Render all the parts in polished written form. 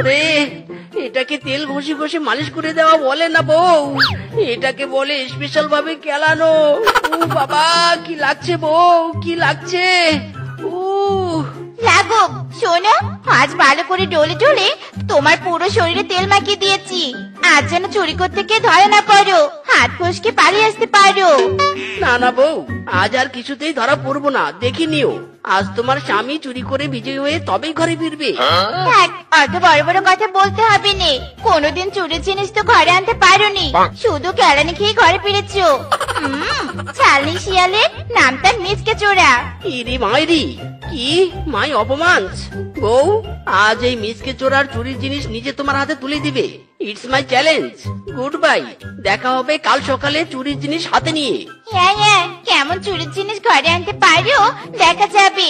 ওরে, এটাকে তেল ঘষে ঘষে মালিশ করে দেওয়া বলে না বউ, এটাকে বলে স্পেশাল ভাবে কেলানো। ও বাবা, কি লাগছে বউ, কি লাগছে। লাগুক, শোনো, আজ ভালো করে ডলে ডলে তোমার পুরো শরীরে তেল মাখিয়ে দিয়েছি। আজ যেন চুরি করতে গিয়ে ধরা না পড়ো, হাত ফসকে পালিয়ে আসতে পারো। না না বউ, আজ আর কিছুতেই ধরা পড়বো না, দেখে নিও। আজ তোমার স্বামী চুরি করে বিজয়ী হয়ে তবেই ঘরে ফিরবে। থাক, অত বড় বড় কথা বলতে হবে না। কোনোদিন চুরির জিনিস তো ঘরে আনতে পারোনি, শুধু কেলানি খেয়ে ঘরে ফিরেছো। ছালনি শিয়ালের নাম তার মিচকে চোরা। ইরি মাইরি, কি মাই অপমান। বউ, আজ এই মিসকে চোরার চুরির জিনিস নিজে তোমার হাতে তুলে দিবে। It's my challenge. Good bye, দেখা হবে কাল সকালে চুরির জিনিস হাতে নিয়ে। হ্যাঁ হ্যাঁ, কেমন চুরির জিনিস ঘরে আনতে পারো দেখা যাবে।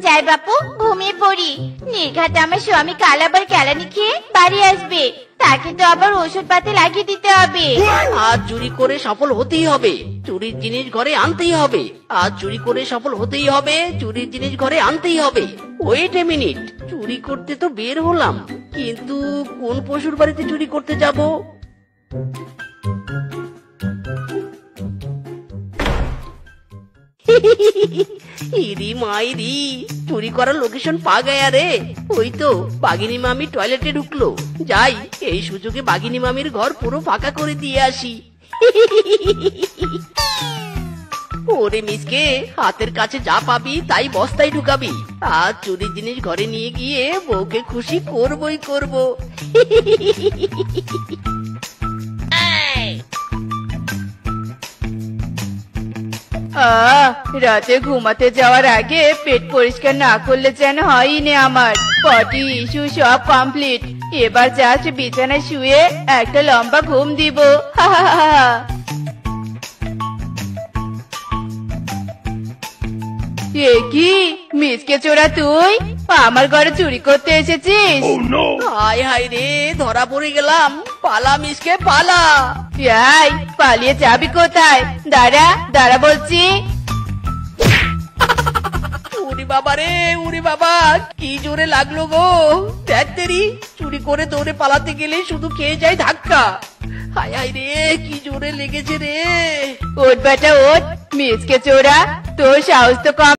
যাই বাপু, ঘুমিয়ে পড়ি। নির্ঘাত আমার স্বামী কাল আবার কেলানি খেয়ে বাড়ি আসবে, তাকে তো আবার ওষুধ পাতি লাগিয়ে দিতে হবে। আজ চুরি করে সফল হতেই হবে, চুরির জিনিস ঘরে আনতেই হবে। আজ চুরি করে সফল হতেই হবে, চুরির জিনিস ঘরে আনতেই হবে। ওয়েট এ মিনিট, চুরি করতে তো বের হলাম, কিন্তু কোন পশুর বাড়িতে চুরি করতে যাব? ইরি মাইরি, চুরি করার লোকেশন পা গায়া রে। ওই তো বাঘিনী মামি টয়লেটে ঢুকলো। যাই, এই সুযোগে বাঘিনী মামির ঘর পুরো ফাঁকা করে দিয়ে আসি। ওরে মিসকে, হাতের কাছে যা পাবি তাই বস্তায় ঢুকাবি। আজ চুরির জিনিস ঘরে নিয়ে গিয়ে বউকে খুশি করবই করব। রাতে ঘুমাতে যাওয়ার আগে পেট পরিষ্কার না করলে যেন হয়নি আমার। পটি ইস্যু সব কমপ্লিট, এবার জাস্ট বিছানায় শুয়ে একটা লম্বা ঘুম দিব। এ কি মিসকে চোরা, তুই আমার ঘরে চুরি করতে এসেছিস? হায় হায় রে, ধরা পড়ে গেলাম। পালা মিসকে পালা। এই, পালিয়ে যাবি কোথায়? দাঁড়া দাঁড়া বলছি। উরি বাবা রে, উরি বাবা, কি জোরে লাগলো গো। দেখ তেরি, চুরি করে দৌড়ে পালাতে গেলে শুধু খেয়ে যায় ধাক্কা। হায় হায় রে, কি জোরে লেগেছে রে। ওঠ বেটা ওঠ, মিসকে চোরা, তোর সাহস তো কম